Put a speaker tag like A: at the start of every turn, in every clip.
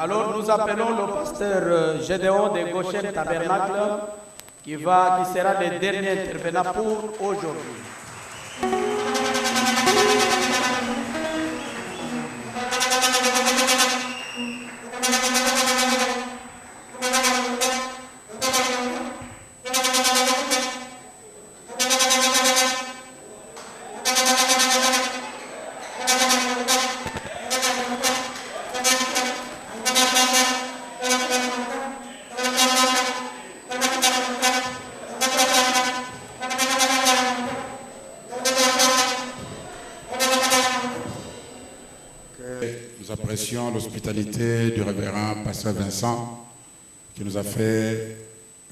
A: Alors nous appelons le pasteur Gédéon de Goshen Tabernacle qui sera le dernier intervenant pour aujourd'hui.
B: L'hospitalité du révérend pasteur Vincent qui nous a fait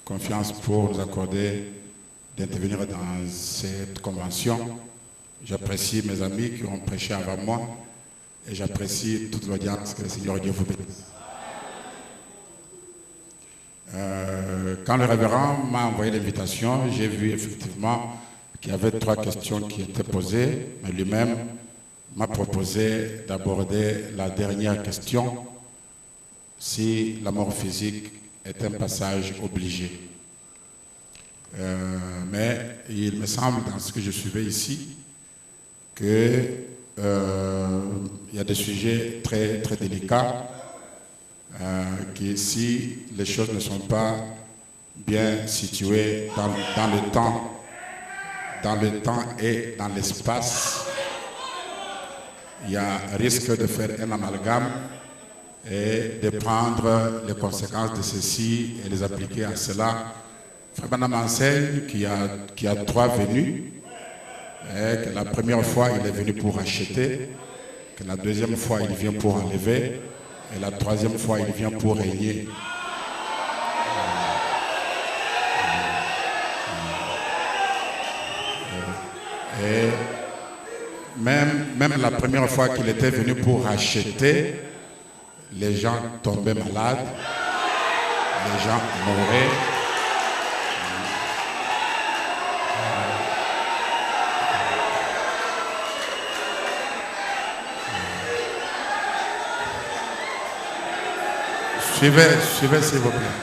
B: confiance pour nous accorder d'intervenir dans cette convention. J'apprécie mes amis qui ont prêché avant moi et j'apprécie toute l'audience. Que le Seigneur Dieu vous bénisse. Quand le révérend m'a envoyé l'invitation, j'ai vu effectivement qu'il y avait 3 questions qui étaient posées, mais lui-même m'a proposé d'aborder la dernière question, si la mort physique est un passage obligé. Mais il me semble, dans ce que je suivais ici, qu'il y a des sujets très, très délicats, qui si les choses ne sont pas bien situées dans le temps et dans l'espace, il y a risque de faire un amalgame et de prendre les conséquences de ceci et les appliquer à cela. Frère Branham enseigne qu'il y a 3 venues, et que la première fois il est venu pour acheter, que la deuxième fois il vient pour enlever, et la troisième fois il vient pour régner. Et même la première fois qu'il était venu pour acheter, les gens tombaient malades, les gens mouraient. Suivez s'il vous plaît.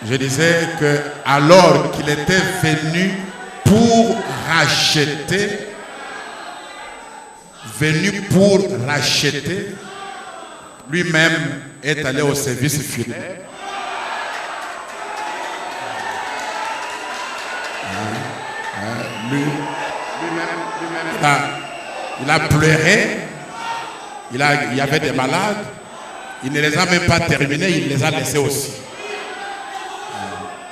B: Je disais que alors qu'il était venu pour racheter, lui-même est allé au service funèbre. Il a pleuré, il y avait des malades, il ne les a même pas terminés, il les a laissés aussi.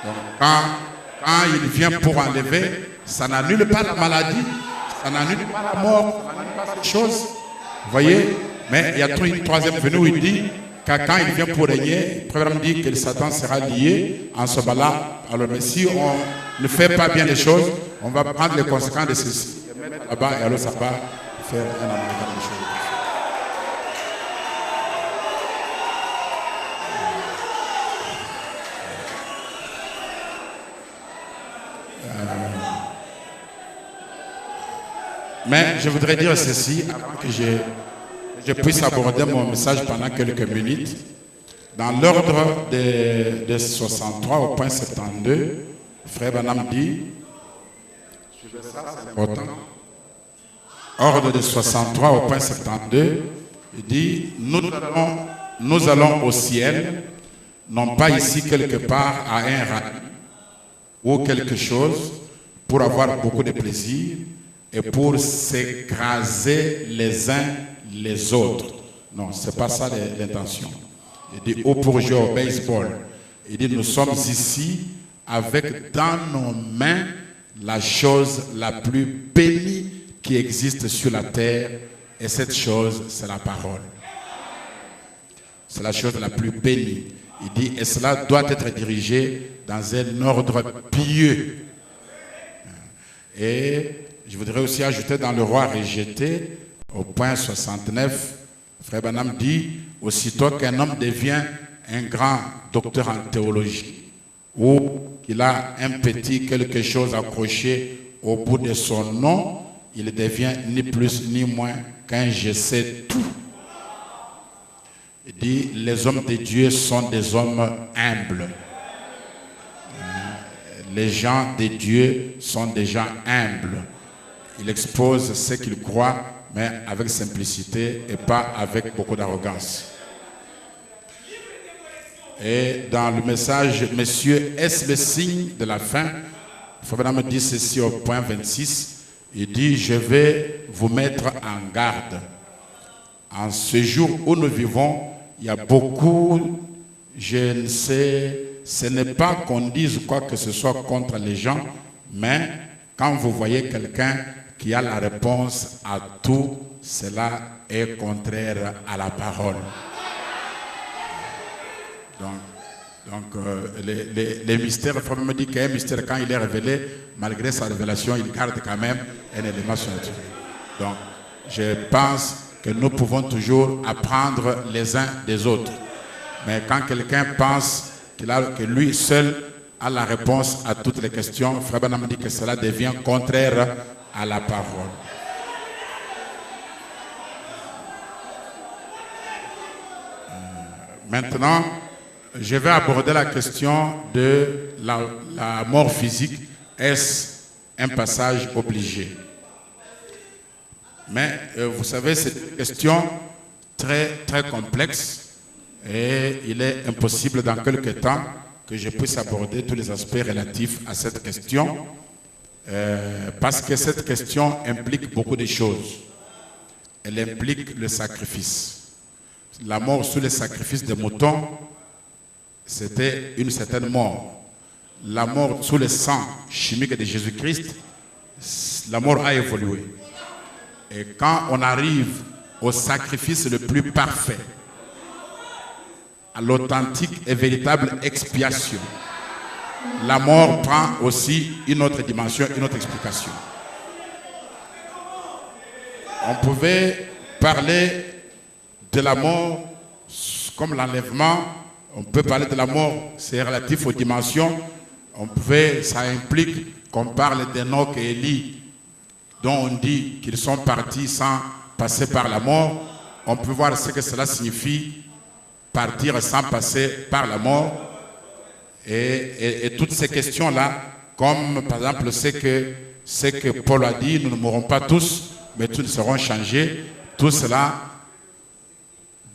B: Donc, quand il vient pour enlever, ça n'annule pas la maladie, ça n'annule pas la mort, ça n'annule pas ces choses. Vous voyez? Mais il y a une troisième venue où il dit que quand il vient pour régner, le programme dit que Satan sera lié en ce moment-là. Alors, mais si on ne fait pas bien les choses, on va prendre les conséquences de ceci là-bas et alors ça va faire un amalgame de choses. Mais je voudrais dire ceci avant que je puisse aborder mon message pendant quelques minutes. Dans l'ordre de 63 au point 72, Frère Branham dit, suivez ça, c'est important. Ordre de 63 au point 72, il dit, nous allons au ciel, non pas ici quelque part à un radis ou quelque chose pour avoir beaucoup de plaisir et pour s'écraser les uns les autres. Non, ce n'est pas ça l'intention. Il dit, ou pour jouer au baseball. Il dit, nous sommes ici avec dans nos mains la chose la plus bénie qui existe sur la terre. Et cette chose, c'est la parole. C'est la chose la plus bénie. Il dit, et cela doit être dirigé dans un ordre pieux. Et je voudrais aussi ajouter dans le roi rejeté, au point 69, Frère Branham dit, aussitôt qu'un homme devient un grand docteur en théologie, ou qu'il a un petit quelque chose accroché au bout de son nom, il devient ni plus ni moins qu'un je sais tout. Il dit, les hommes de Dieu sont des hommes humbles. Les gens de Dieu sont des gens humbles. Il expose ce qu'il croit, mais avec simplicité et pas avec beaucoup d'arrogance. Et dans le message, Messieurs, est-ce le signe de la fin? Frère me dit ceci au point 26. Il dit, je vais vous mettre en garde. En ce jour où nous vivons, il y a beaucoup, je ne sais, ce n'est pas qu'on dise quoi que ce soit contre les gens, mais quand vous voyez quelqu'un qui a la réponse à tout, cela est contraire à la parole. Donc les mystères, il faut me dire qu'un mystère, quand il est révélé, malgré sa révélation, il garde quand même un élément surnaturel. Donc, je pense que nous pouvons toujours apprendre les uns des autres. Mais quand quelqu'un pense que lui seul a la réponse à toutes les questions, Frère Branham dit que cela devient contraire à la parole. Maintenant, je vais aborder la question de la mort physique. Est-ce un passage obligé? Mais vous savez, c'est une question très, très complexe et il est impossible dans quelques temps que je puisse aborder tous les aspects relatifs à cette question parce que cette question implique beaucoup de choses. Elle implique le sacrifice. La mort sous le sacrifice des moutons, c'était une certaine mort. La mort sous le sang chimique de Jésus-Christ, la mort a évolué. Et quand on arrive au sacrifice le plus parfait, à l'authentique et véritable expiation, la mort prend aussi une autre dimension, une autre explication. On pouvait parler de la mort comme l'enlèvement. On peut parler de la mort, c'est relatif aux dimensions. Ça implique qu'on parle d'Enoch et Élie, dont on dit qu'ils sont partis sans passer par la mort. On peut voir ce que cela signifie, partir sans passer par la mort. Et toutes ces questions-là, comme par exemple ce que Paul a dit, nous ne mourrons pas tous, mais tous seront changés. Tout cela,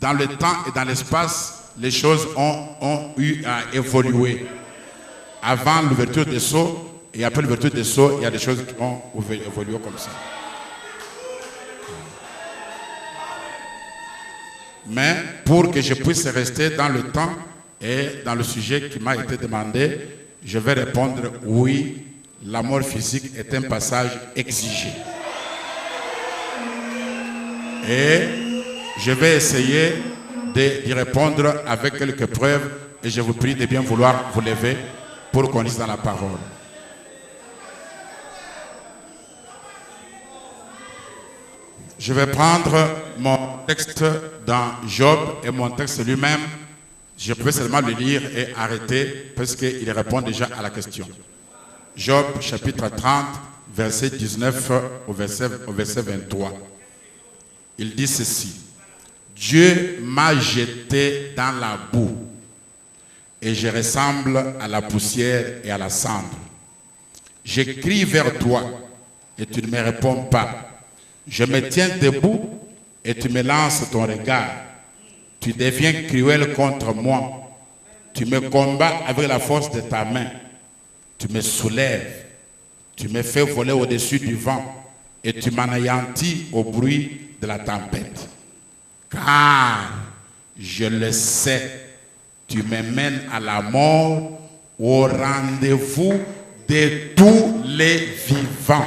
B: dans le temps et dans l'espace, les choses ont eu à évoluer. Avant l'ouverture des sceaux et après l'ouverture des sceaux, il y a des choses qui ont évolué comme ça. Mais pour que je puisse rester dans le temps et dans le sujet qui m'a été demandé, je vais répondre oui, la mort physique est un passage exigé. Et je vais essayer d'y répondre avec quelques preuves et je vous prie de bien vouloir vous lever pour qu'on lise dans la parole. Je vais prendre mon texte dans Job et mon texte lui-même. Je peux seulement le lire et arrêter parce qu'il répond déjà à la question. Job chapitre 30, verset 19 au verset 23. Il dit ceci. Dieu m'a jeté dans la boue et je ressemble à la poussière et à la cendre. Je crie vers toi et tu ne me réponds pas. Je me tiens debout et tu me lances ton regard. Tu deviens cruel contre moi. Tu me combats avec la force de ta main. Tu me soulèves. Tu me fais voler au-dessus du vent et tu m'anéantis au bruit de la tempête. Car je le sais, tu me mènes à la mort, au rendez-vous de tous les vivants.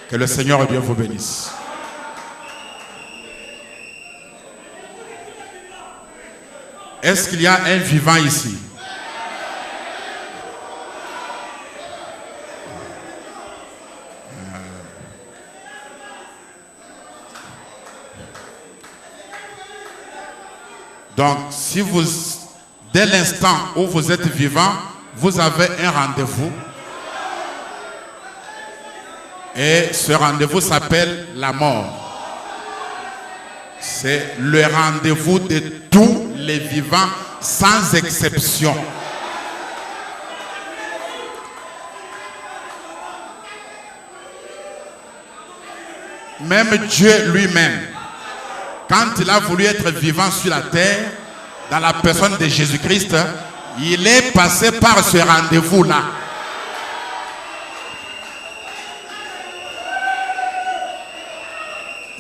B: Que le Seigneur Dieu vous bénisse. Est-ce qu'il y a un vivant ici? Donc, si vous, dès l'instant où vous êtes vivant, vous avez un rendez-vous. Et ce rendez-vous s'appelle la mort. C'est le rendez-vous de tous les vivants sans exception. Même Dieu lui-même, quand il a voulu être vivant sur la terre, dans la personne de Jésus-Christ, il est passé par ce rendez-vous-là.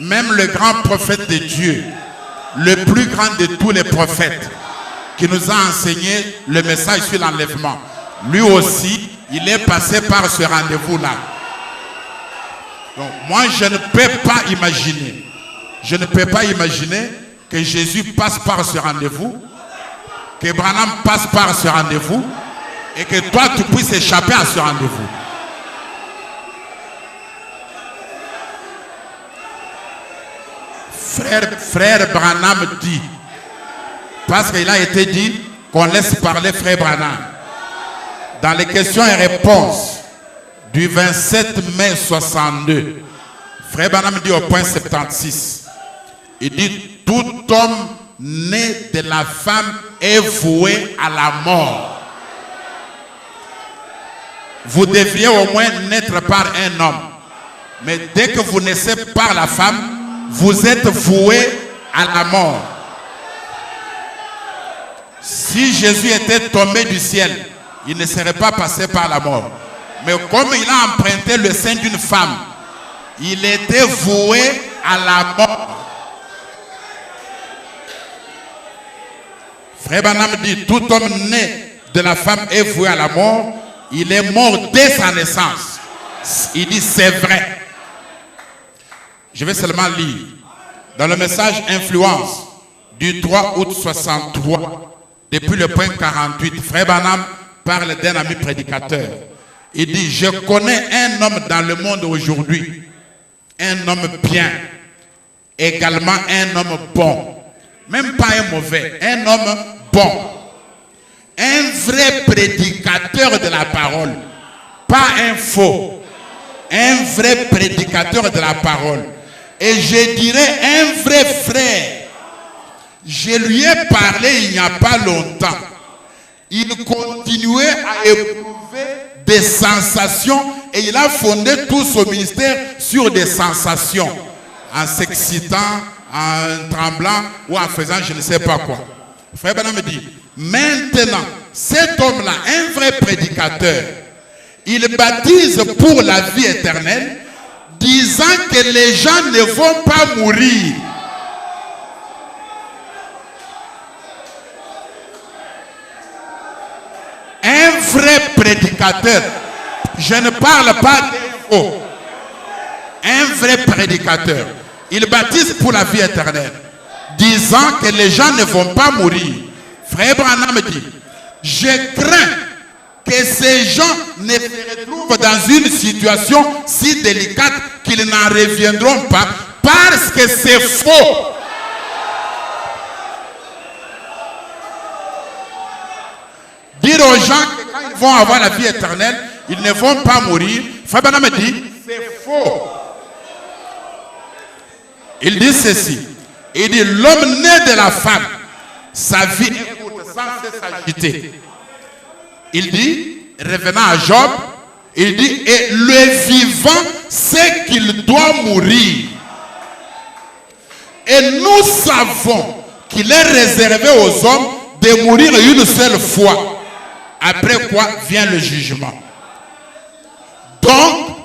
B: Même le grand prophète de Dieu, le plus grand de tous les prophètes, qui nous a enseigné le message sur l'enlèvement, lui aussi, il est passé par ce rendez-vous-là. Donc, moi, je ne peux pas imaginer que Jésus passe par ce rendez-vous, que Branham passe par ce rendez-vous, et que toi, tu puisses échapper à ce rendez-vous. Frère Branham dit, parce qu'il a été dit qu'on laisse parler Frère Branham, dans les questions et réponses du 27 mai 62, Frère Branham dit au point 76, il dit, tout homme né de la femme est voué à la mort. Vous devriez au moins naître par un homme, mais dès que vous naissez par la femme, vous êtes voué à la mort. Si Jésus était tombé du ciel, il ne serait pas passé par la mort. Mais comme il a emprunté le sein d'une femme, il était voué à la mort. Frère Branham dit, tout homme né de la femme est voué à la mort. Il est mort dès sa naissance. Il dit, c'est vrai. Je vais seulement lire. Dans le message Influence du 3 août 63, depuis le point 48, Frère Branham parle d'un ami prédicateur. Il dit, je connais un homme dans le monde aujourd'hui, un homme bien, également un homme bon, même pas un mauvais, un homme bon, un vrai prédicateur de la parole, pas un faux, un vrai prédicateur de la parole. Et je dirais un vrai frère. Je lui ai parlé il n'y a pas longtemps. Il continuait à éprouver des sensations et il a fondé tout son ministère sur des sensations. En s'excitant, en tremblant ou en faisant je ne sais pas quoi. Frère Branham me dit, maintenant, cet homme-là, un vrai prédicateur, il baptise pour la vie éternelle, disant que les gens ne vont pas mourir. Un vrai prédicateur, je ne parle pas des faux, un vrai prédicateur, il baptise pour la vie éternelle, disant que les gens ne vont pas mourir. Frère Branham me dit, je crains que ces gens ne se retrouvent dans une situation si délicate qu'ils n'en reviendront pas parce que c'est faux. Dire aux gens que quand ils vont avoir la vie éternelle, ils ne vont pas mourir. Frère Branham me dit, c'est faux. Il dit ceci. Il dit, l'homme né de la femme, sa vie est courte sans cesse agitée. Il dit, revenant à Job, il dit, et le vivant sait qu'il doit mourir. Et nous savons qu'il est réservé aux hommes de mourir une seule fois. Après quoi vient le jugement. Donc,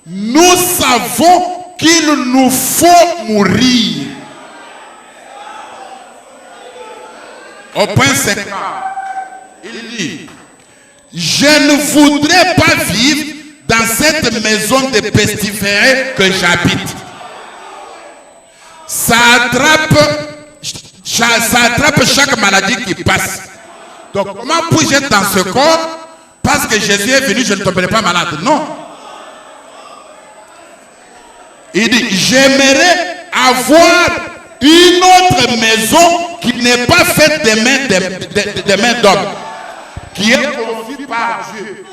B: nous savons qu'il nous faut mourir. Au point 50, il dit, je ne voudrais pas vivre dans cette maison de pestiférés que j'habite. Ça attrape chaque maladie qui passe. Donc comment puis-je être dans ce corps parce que Jésus est venu, je ne tomberai pas malade? Non. Il dit, j'aimerais avoir une autre maison qui n'est pas faite des mains d'hommes, qui est conçue par Dieu,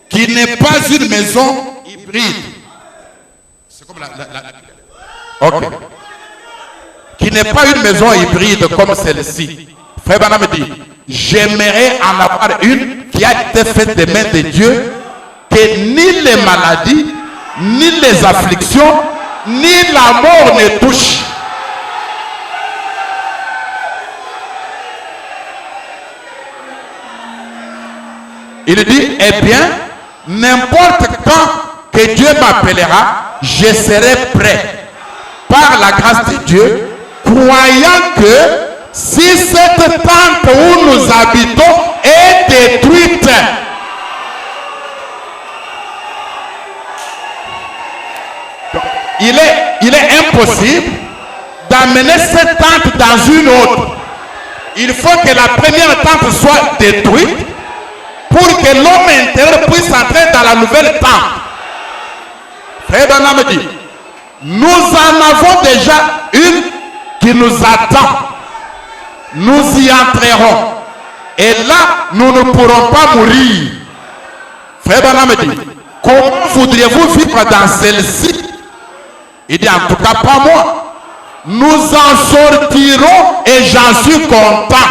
B: qui n'est pas une maison hybride. C'est comme Ok. Qui n'est pas une maison hybride comme celle-ci. Frère Branham dit, j'aimerais en avoir une qui a été faite des mains de Dieu, que ni les maladies, ni les afflictions, ni la mort ne touchent. Il dit, eh bien, n'importe quand que Dieu m'appellera, je serai prêt, par la grâce de Dieu, croyant que si cette tente où nous habitons est détruite, il est impossible d'amener cette tente dans une autre. Il faut que la première tente soit détruite pour que l'homme intérieur puisse entrer dans la nouvelle tente. Frère Branham dit, nous en avons déjà une qui nous attend. Nous y entrerons. Et là, nous ne pourrons pas mourir. Frère Branham dit, comment voudriez-vous vivre dans celle-ci? Il dit, en tout cas pas moi. Nous en sortirons et j'en suis content.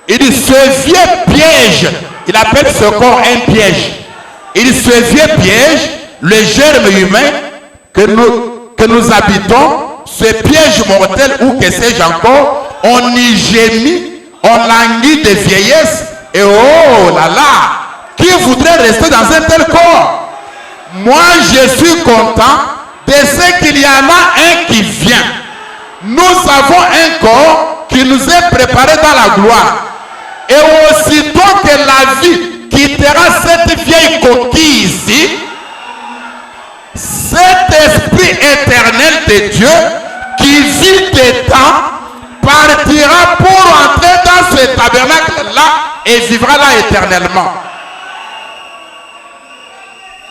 B: Il dit, ce vieux piège, il appelle ce corps un piège. Il dit, ce vieux piège, le germe humain que nous habitons, ce piège mortel ou que sais-je encore, on y gémit, on languit de vieillesse, et oh là là, qui voudrait rester dans un tel corps? Moi, je suis content de ce qu'il y en a un qui vient. Nous avons un corps qui nous est préparé dans la gloire. Et aussitôt que la vie quittera cette vieille coquille ici, cet esprit éternel de Dieu qui vit des temps partira pour entrer dans ce tabernacle-là et vivra là éternellement.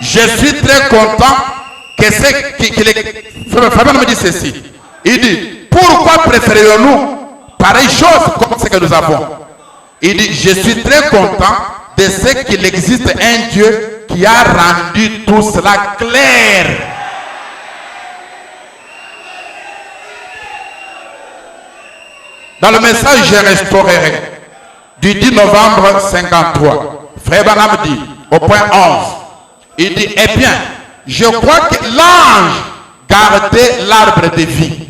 B: Je suis très content que Fabien me dit ceci. Il dit, pourquoi préférerions-nous pareille chose comme ce que nous avons? Il dit, je suis très content de ce qu'il existe un Dieu qui a rendu tout cela clair. Dans le message, je restaurerai du 10 novembre 53, Frère Branham dit, au point 11, il dit, eh bien, je crois que l'ange gardait l'arbre de vie.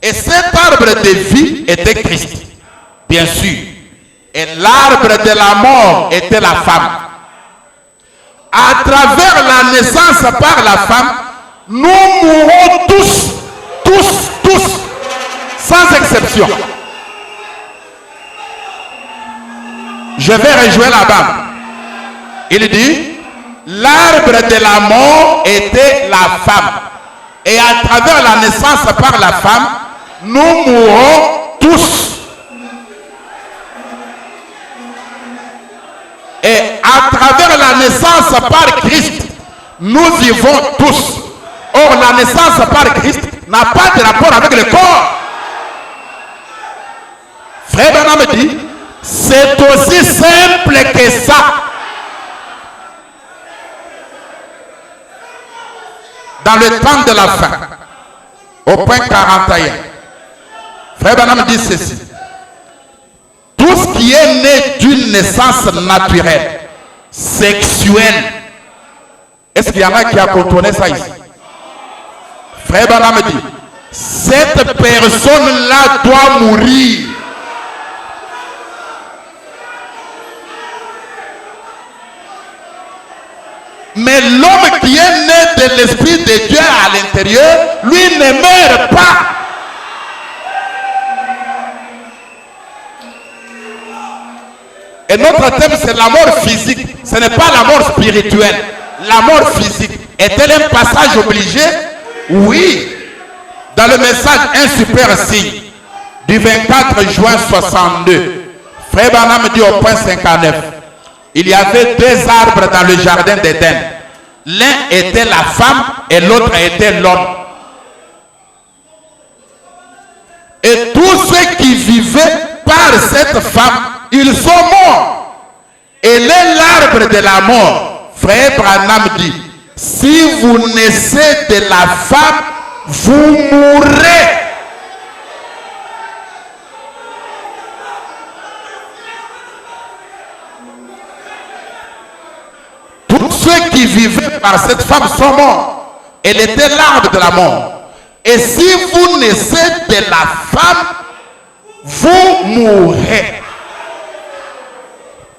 B: Et cet arbre de vie était Christ, bien sûr. Et l'arbre de la mort était la femme. À travers la naissance par la femme, nous mourrons tous, sans exception. Je vais rejoindre là-bas. Il dit, l'arbre de la mort était la femme. Et à travers la naissance par la femme, nous mourrons tous. Et à travers la naissance par Christ, nous vivons tous. Or, la naissance par Christ n'a pas de rapport avec le corps. Frère Branham dit, c'est aussi simple que ça. Dans le temps de la fin, au point 41, Frère Branham dit ceci. Tout ce qui est né d'une naissance naturelle, sexuelle, est-ce qu'il y en a qui a contourné ça ici? Frère Branham dit, cette personne-là doit mourir. Mais l'homme qui est né de l'Esprit de Dieu à l'intérieur, lui ne meurt pas. Et notre thème, c'est la mort physique. Ce n'est pas la mort spirituelle. La mort physique. Est-elle un passage obligé? Oui. Dans le message Un super signe du 24 juin 62, Frère Branham dit au point 59, il y avait deux arbres dans le jardin d'Éden. L'un était la femme et l'autre était l'homme. Et tous ceux qui vivaient par cette femme ils sont morts. Et l'arbre de la mort, frère Branham dit, si vous naissez de la femme, vous mourrez. Tous ceux qui vivaient par cette femme sont morts. Elle était l'arbre de la mort. Et si vous naissez de la femme, vous mourrez.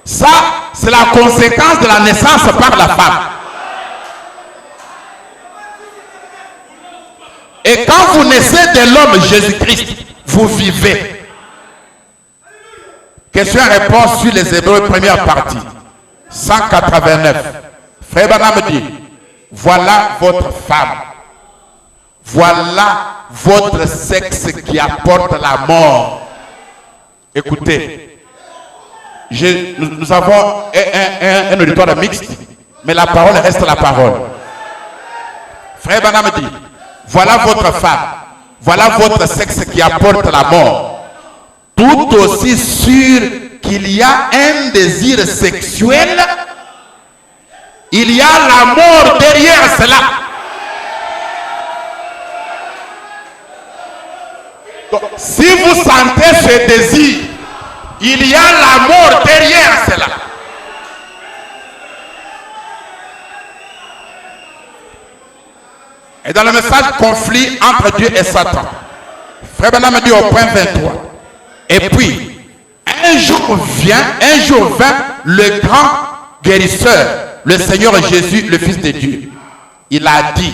B: Ça, c'est la conséquence de la naissance par la femme. Et quand vous naissez de l'homme Jésus-Christ, vous vivez. Question-réponse sur les Hébreux, première partie. 189. Frère Branham dit, voilà votre femme. Voilà votre sexe qui apporte la mort. Écoutez, nous avons un auditoire mixte, mais la parole reste la parole. Frère Branham dit, voilà votre femme, voilà votre sexe qui apporte la mort. Tout aussi sûr qu'il y a un désir sexuel, il y a la mort derrière cela. Donc, si vous sentez ce désir, il y a la mort derrière cela. Et dans le message conflit entre Dieu et Satan, Frère Branham dit au point 23, et puis, un jour vint le grand guérisseur, le Seigneur Jésus, le Fils de Dieu. Il a dit,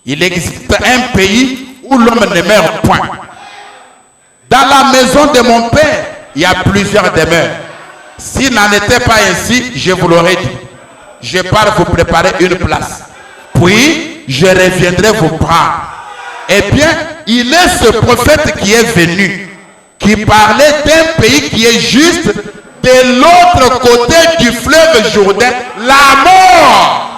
B: il existe un pays où l'homme ne meurt point. Dans la maison de mon Père, il y a plusieurs demeures. S'il n'en était pas ainsi, je vous l'aurais dit. Je pars vous préparer une place. Puis, je reviendrai vous prendre. Eh bien, il est ce prophète qui est venu, qui parlait d'un pays qui est juste de l'autre côté du fleuve Jourdain, la mort.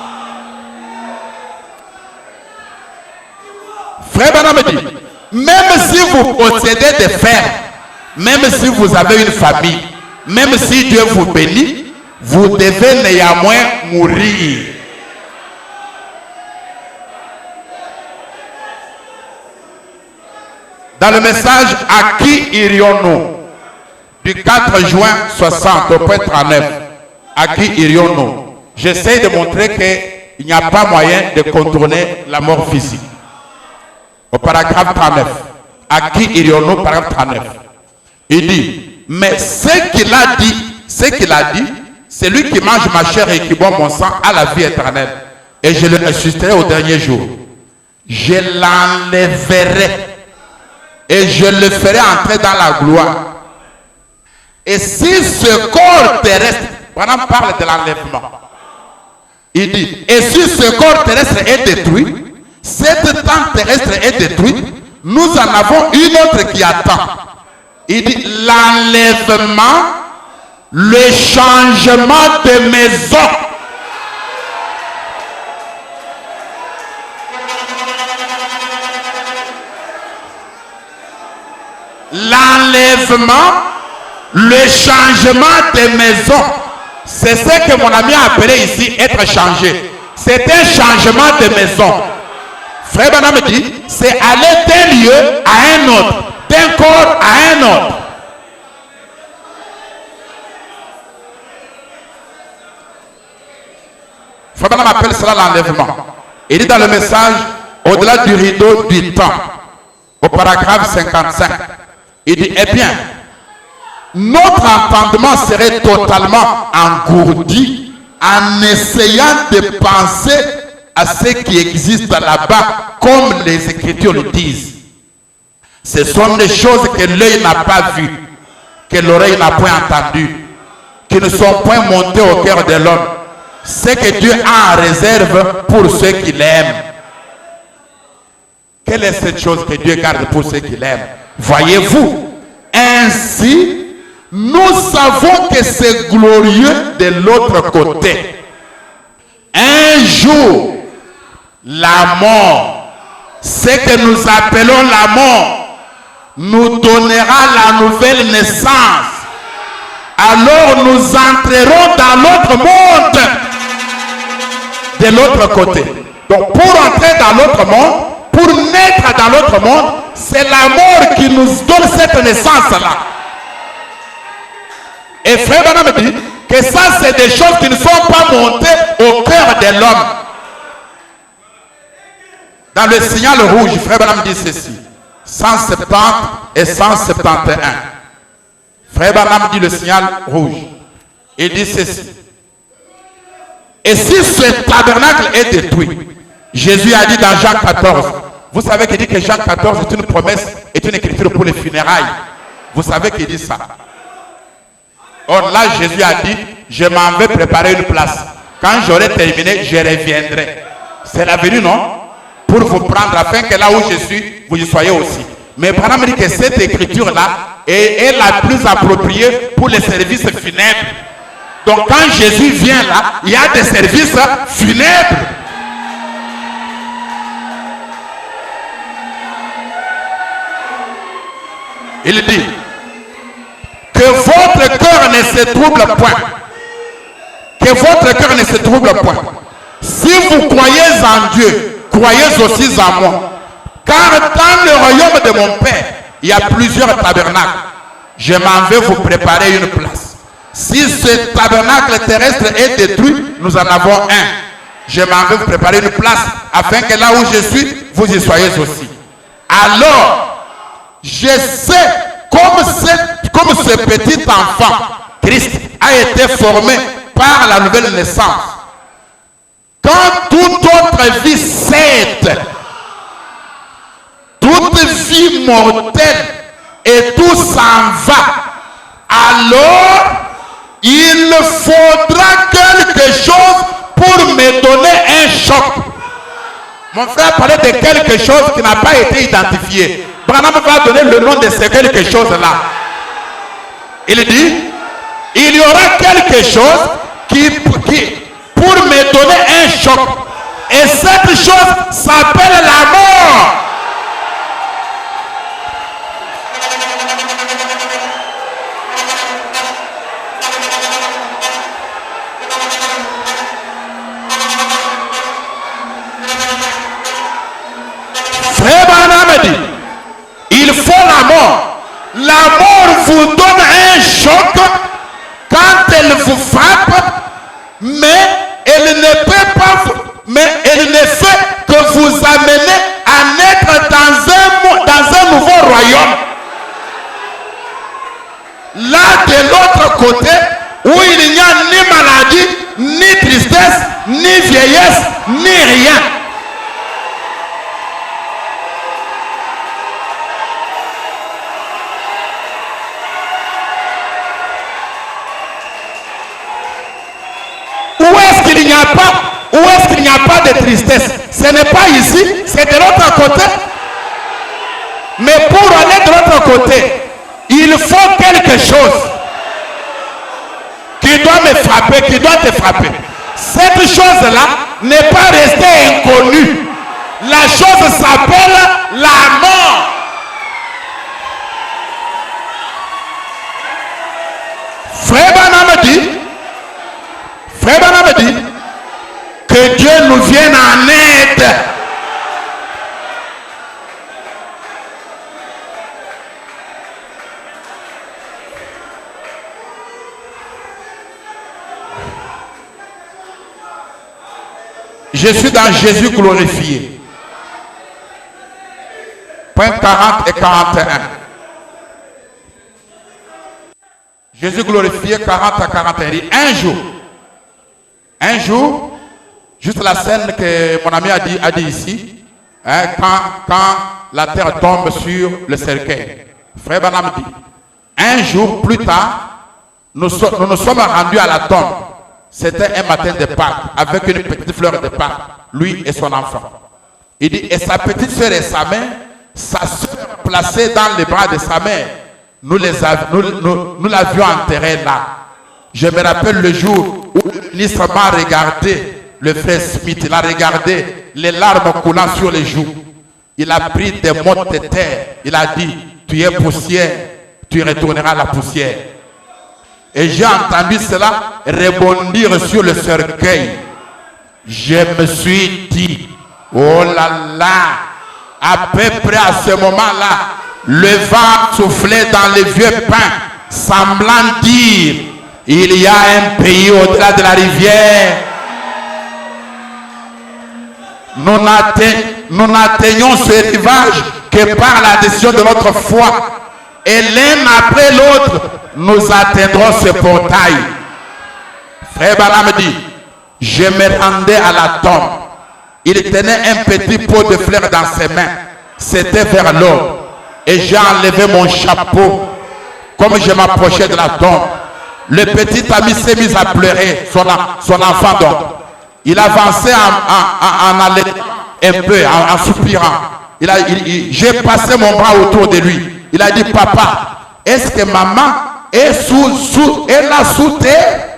B: Frère Branham dit, même si vous possédez des fermes, même si vous avez une famille, même si Dieu vous bénit, vous devez néanmoins mourir. Dans le message « À qui irions-nous » du 4 juin 60 au point 39, à qui irions-nous? J'essaie de montrer qu'il n'y a pas moyen de contourner la mort physique. Au paragraphe 39, à qui irions-nous? Paragraphe 39. Il dit, mais ce qu'il a dit, c'est lui qui mange ma chair et qui boit mon sang à la vie éternelle. Et je le ressusciterai au dernier jour. Je l'enlèverai et je le ferai entrer dans la gloire. Et si ce corps terrestre, on parle de l'enlèvement, il dit, et si ce corps terrestre est détruit, cette tente terrestre est détruite, nous en avons une autre qui attend. Il dit, l'enlèvement, le changement de maison. L'enlèvement, le changement de maison. C'est ce que mon ami a appelé ici être changé. C'est un changement de maison. Frère Branham dit, c'est aller d'un lieu à un autre, d'un corps à un autre. Frère Branham appelle cela l'enlèvement. Il dit dans le message, au-delà du rideau du temps, au paragraphe 55, il dit, eh bien, notre entendement serait totalement engourdi en essayant de penser à ce qui existe là-bas, comme les Écritures le disent. Ce sont des choses que l'œil n'a pas vues, que l'oreille n'a point entendues, qui ne sont point montées au cœur de l'homme. Ce que Dieu a en réserve pour ceux qui l'aiment. Quelle est cette chose que Dieu garde pour ceux qui l'aiment? Voyez-vous, ainsi, nous savons que c'est glorieux de l'autre côté. Un jour, la mort, ce que nous appelons la mort, nous donnera la nouvelle naissance. alors nous entrerons dans l'autre monde, de l'autre côté. Donc pour entrer dans l'autre monde, pour naître dans l'autre monde, c'est la mort qui nous donne cette naissance-là. Et Frère Branham dit que ça, c'est des choses qui ne sont pas montées au cœur de l'homme. Dans le signal rouge, Frère Branham dit ceci, 170 et 171. Frère Branham dit le signal rouge. Il dit ceci. Et si ce tabernacle est détruit, Jésus a dit dans Jean 14, vous savez qu'il dit que Jean 14 est une promesse, est une écriture pour les funérailles. Vous savez qu'il dit ça. Or là, Jésus a dit, je m'en vais préparer une place. Quand j'aurai terminé, je reviendrai. C'est la venue, non? Pour vous prendre, afin que là où je suis, vous y soyez aussi. Mais Branham dit que cette écriture-là est la plus appropriée pour les services funèbres. Donc quand Jésus vient là, il y a des services funèbres. Il dit que votre cœur ne se trouble point. Que votre cœur ne se trouble point. Si vous croyez en Dieu, croyez aussi en moi. Car dans le royaume de mon Père, il y a plusieurs tabernacles. Je m'en vais vous préparer une place. Si ce tabernacle terrestre est détruit, nous en avons un. Je m'en vais vous préparer une place, afin que là où je suis, vous y soyez aussi. Alors, je sais, comme ce petit enfant, Christ a été formé par la nouvelle naissance. Quand toute autre vie cède, toute vie mortelle et tout s'en va, alors il faudra quelque chose pour me donner un choc. Mon frère parlait de quelque chose qui n'a pas été identifié. Branham va donner le nom de ce quelque chose-là. Il dit, il y aura quelque chose qui pour me donner un choc. Et cette chose s'appelle la mort. Frère Branham dit, il faut la mort. La mort vous donne un choc quand elle vous frappe, mais elle ne peut pas, mais elle ne fait que vous amener à naître dans un nouveau royaume. Là de l'autre côté, où il n'y a ni maladie, ni tristesse, ni vieillesse, ni rien. Où est-ce qu'il n'y a pas de tristesse? Ce n'est pas ici, c'est de l'autre côté. Mais pour aller de l'autre côté, il faut quelque chose qui doit me frapper, qui doit te frapper. Cette chose-là n'est pas restée inconnue. La chose s'appelle la mort. Frère Branham dit que Dieu nous vienne en aide. Je suis dans Jésus glorifié. Point 40 et 41. Jésus glorifié 40 à 41. Un jour, juste la scène que mon ami a dit ici, hein, quand la terre tombe sur le cercueil. Frère Branham dit, un jour plus tard, nous nous sommes rendus à la tombe. C'était un matin de Pâques, avec une petite fleur de Pâques, lui et son enfant. Il dit, et sa petite soeur et sa mère, sa soeur placée dans les bras de sa mère, nous l'avions enterrée là. Je me rappelle le jour où le ministre m'a regardé, le frère Smith, il a regardé les larmes coulant sur les joues. Il a pris des mottes de terre. Il a dit, tu es poussière, tu retourneras à la poussière. Et j'ai entendu cela rebondir sur le cercueil. Je me suis dit, oh là là, à peu près à ce moment-là, le vent soufflait dans les vieux pins, semblant dire, il y a un pays au-delà de la rivière. Nous n'atteignons ce rivage que par la décision de notre foi. Et l'un après l'autre, nous atteindrons ce portail. Frère Branham dit, je me rendais à la tombe. Il tenait un petit pot de fleurs dans ses mains. C'était vers l'aube. Et j'ai enlevé mon chapeau. Comme je m'approchais de la tombe, le petit ami s'est mis à pleurer, son enfant donc. Il avançait en allaitant un peu, en soupirant. J'ai passé mon bras autour de lui. Il a dit, papa, est-ce que maman est là sous terre?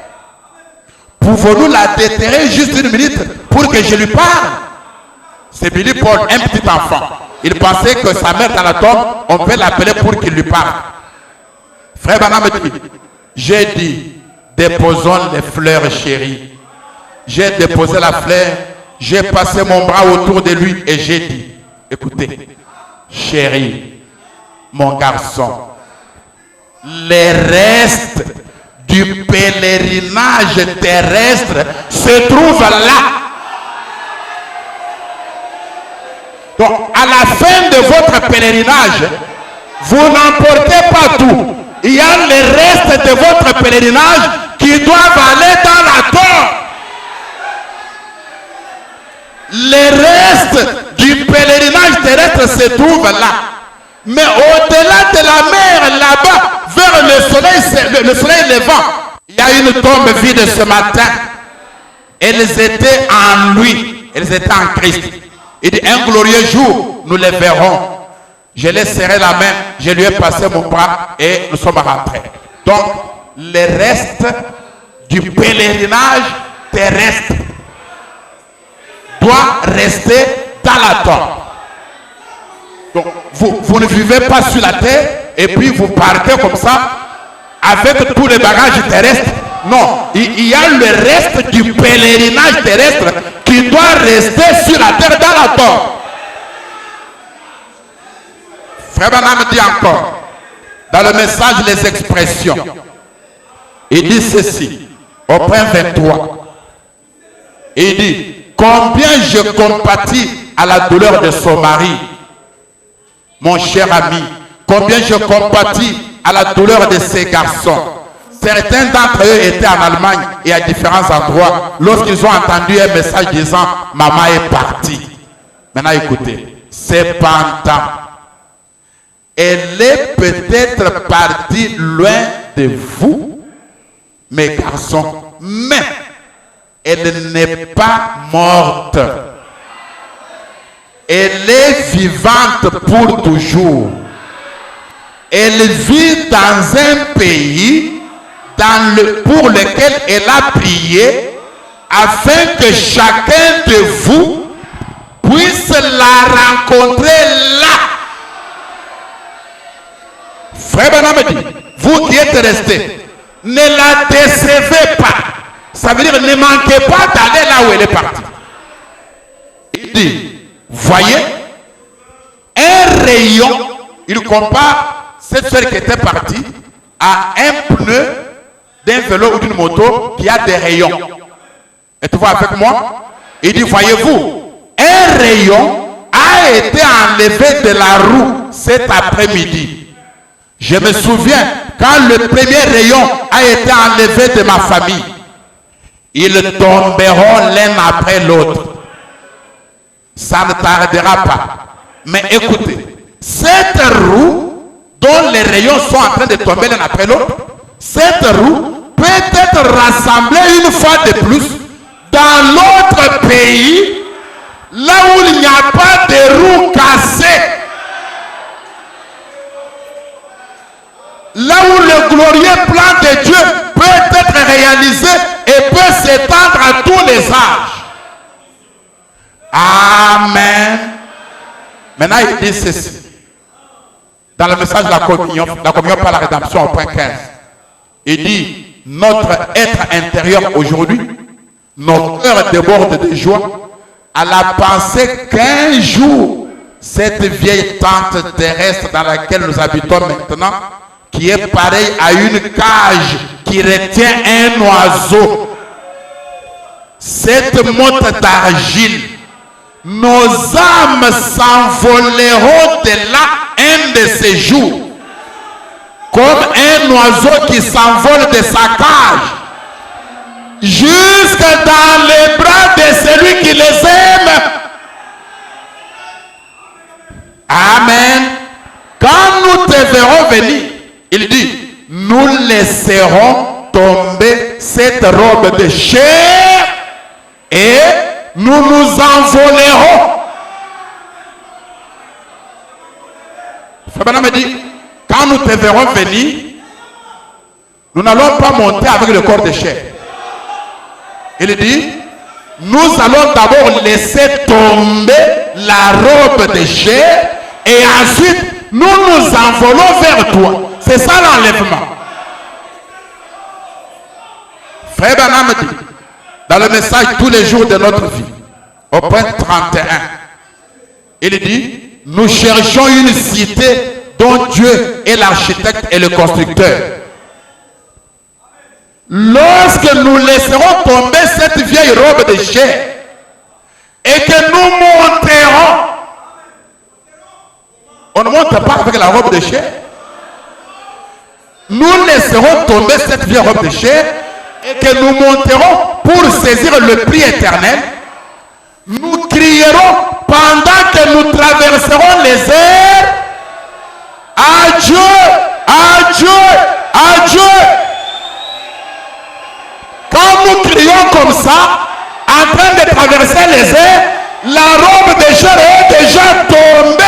B: Pouvons-nous la déterrer juste une minute pour que je lui parle? C'est Billy Paul, un petit enfant. Il pensait que sa mère dans la tombe, on peut l'appeler pour qu'il lui parle. Frère Branham me dit, j'ai dit, déposons les fleurs chéries. J'ai déposé la fleur, j'ai passé mon bras autour de lui et j'ai dit, écoutez, chérie, mon garçon, les restes du pèlerinage terrestre se trouvent là. Donc, à la fin de votre pèlerinage, vous n'emportez pas tout. Il y a les restes de votre pèlerinage qui doivent aller dans la tombe. Les restes du pèlerinage terrestre se trouvent là. Mais au-delà de la mer, là-bas, vers le soleil levant, il y a une tombe vide ce matin. Elles étaient en lui, elles étaient en Christ. Il dit, un glorieux jour, nous les verrons. Je l'ai serré la main, je lui ai passé mon bras et nous sommes rentrés. Donc, les restes du pèlerinage terrestre doivent rester dans la tombe. Donc, vous ne vivez pas sur la terre et puis vous partez comme ça avec tous les bagages terrestres. Non, il y a le reste du pèlerinage terrestre qui doit rester sur la terre dans la tombe. Frère Branham dit encore, dans le message Les Expressions, il dit ceci, au point 23. Il dit, combien je compatis à la douleur de son mari, mon cher ami, combien je compatis à la douleur de ces garçons. Certains d'entre eux étaient en Allemagne et à différents endroits lorsqu'ils ont entendu un message disant « Maman est partie ». Maintenant écoutez, cependant, elle est peut-être partie loin de vous, mes garçons, mais elle n'est pas morte. Elle est vivante pour toujours. Elle vit dans un pays pour lequel elle a prié afin que chacun de vous puisse la rencontrer là. Frère Branham dit, vous qui êtes restés, ne la décevez pas. Ça veut dire ne manquez pas d'aller là où elle est partie. Il dit, voyez, un rayon, il compare cette soeur qui était partie à un pneu d'un vélo ou d'une moto qui a des rayons. Et tu vois avec moi? Il dit, voyez-vous, un rayon a été enlevé de la roue cet après-midi. Je me souviens quand le premier rayon a été enlevé de ma famille. Ils tomberont l'un après l'autre. Ça ne tardera pas. Mais écoutez, cette roue dont les rayons sont en train de tomber l'un après l'autre, cette roue peut être rassemblée une fois de plus dans l'autre pays, là où il n'y a pas de roue cassée. Là où le glorieux plan de Dieu peut être réalisé et peut s'étendre à tous les âges. Amen. Maintenant, il dit ceci. Dans le message de la communion par la rédemption au point 15. Il dit, notre être intérieur aujourd'hui, nos cœurs débordent de joie à la pensée qu'un jour, cette vieille tente terrestre dans laquelle nous habitons maintenant, qui est pareille à une cage qui retient un oiseau, cette motte d'argile, nos âmes s'envoleront de là un de ces jours, comme un oiseau qui s'envole de sa cage, jusque dans les bras de celui qui les aime. Amen. Quand nous te verrons venir, il dit, nous laisserons tomber cette robe de chair et nous nous envolerons. Fabana me dit, quand nous te verrons venir, nous n'allons pas monter avec le corps de chair. Il dit, nous allons d'abord laisser tomber la robe de chair et ensuite nous nous envolons vers toi. C'est ça l'enlèvement. Frère Branham dit, dans le message tous les jours de notre vie, au point 31, il dit, nous cherchons une cité dont Dieu est l'architecte et le constructeur. Lorsque nous laisserons tomber cette vieille robe de chair et que nous monterons, on ne monte pas avec la robe de chair. Nous laisserons tomber cette vieille robe de chair et que nous monterons pour saisir le prix éternel. Nous crierons pendant que nous traverserons les airs. Adieu, adieu, adieu. Quand nous crions comme ça, en train de traverser les airs, la robe de chair est déjà tombée.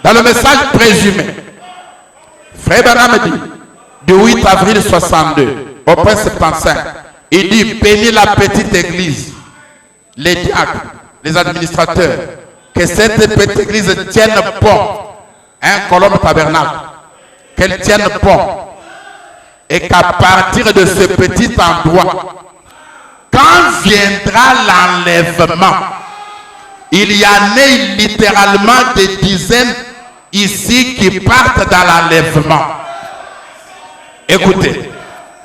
B: Dans le message présumé, Frère Branham dit, du 8 avril 62, au point 75, il dit, bénis la petite église, les diacres, les administrateurs, que cette petite église tienne bon, un colombe tabernacle, qu'elle tienne bon, et qu'à partir de ce petit endroit, quand viendra l'enlèvement, il y en a littéralement des dizaines ici qui partent dans l'enlèvement. Écoutez,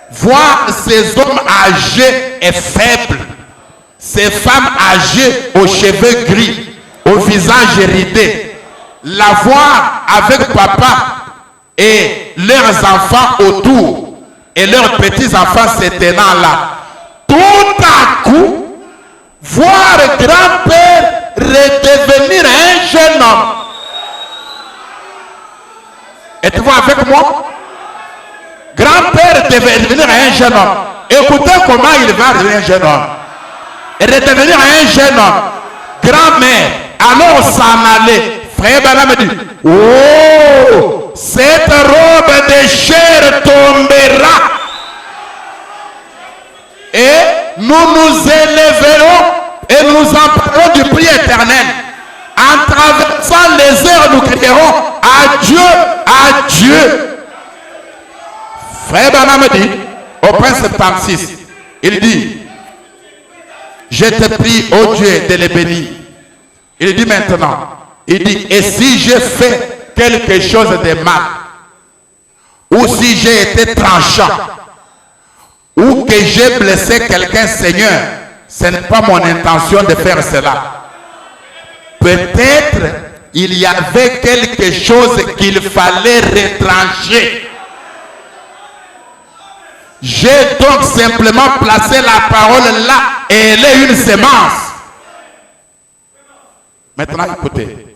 B: voir ces hommes âgés et faibles, ces femmes âgées aux cheveux gris, au visage ridé, la voir avec papa et leurs enfants autour et leurs petits-enfants se tenant là. Tout à coup, voir grand-père redevenir un jeune homme. Êtes-vous avec moi? Grand-père devenir un jeune homme. Écoutez comment il va devenir un jeune homme. Et redevenir un jeune homme. Grand-mère, alors s'en aller. Frère Branham dit, oh, cette robe de chair tombera. Et nous nous élèverons et nous emparerons du prix éternel. En traversant les airs, nous crierons adieu, adieu. Frère Branham dit, au point 76, il dit, je te prie, ô Dieu, de les bénir. Il dit maintenant, il dit, et si j'ai fait quelque chose de mal, ou si j'ai été tranchant, ou que j'ai blessé quelqu'un, Seigneur, ce n'est pas mon intention de faire cela. Peut-être il y avait quelque chose qu'il fallait retrancher. J'ai donc simplement placé la parole là et elle est une sémence. Maintenant écoutez,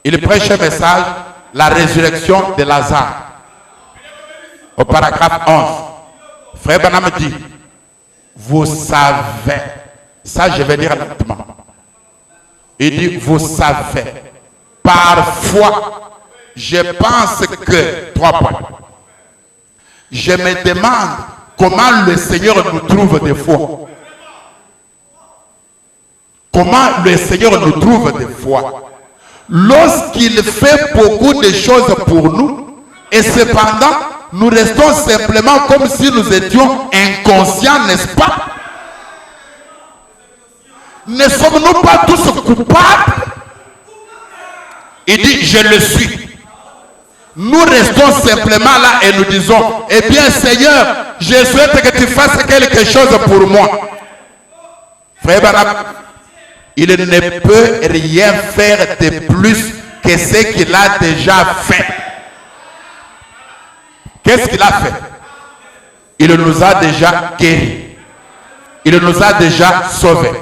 B: il prêche un message, la résurrection de Lazare. Au paragraphe 11, Frère Branham dit, vous savez, ça je vais dire lentement. Il dit, vous savez, parfois, je pense que, 3 points. Je me demande comment le Seigneur nous trouve des fois. Comment le Seigneur nous trouve des fois. lorsqu'il fait beaucoup de choses pour nous, et cependant, nous restons simplement comme si nous étions inconscients, n'est-ce pas? Ne sommes-nous pas tous coupables? Il dit, je le suis. Nous restons simplement là et nous disons, eh bien Seigneur, je souhaite que tu fasses quelque chose pour moi. Frère Branham, il ne peut rien faire de plus que ce qu'il a déjà fait. Qu'est-ce qu'il a fait? Il nous a déjà guéris. Il nous a déjà sauvés.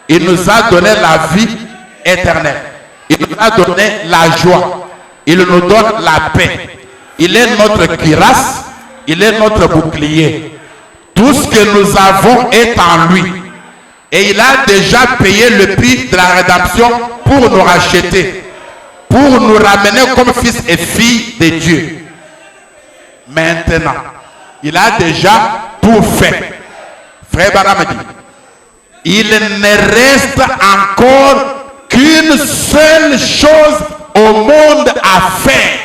B: Il nous a donné la vie éternelle. Il nous a donné la joie. Il nous donne la paix. Il est notre cuirasse. Il est notre bouclier. Tout ce que nous avons est en lui. Et il a déjà payé le prix de la rédemption pour nous racheter. Pour nous ramener comme fils et filles de Dieu. Maintenant, il a déjà tout fait. Frère Branham dit, il ne reste encore qu'une seule chose au monde à faire.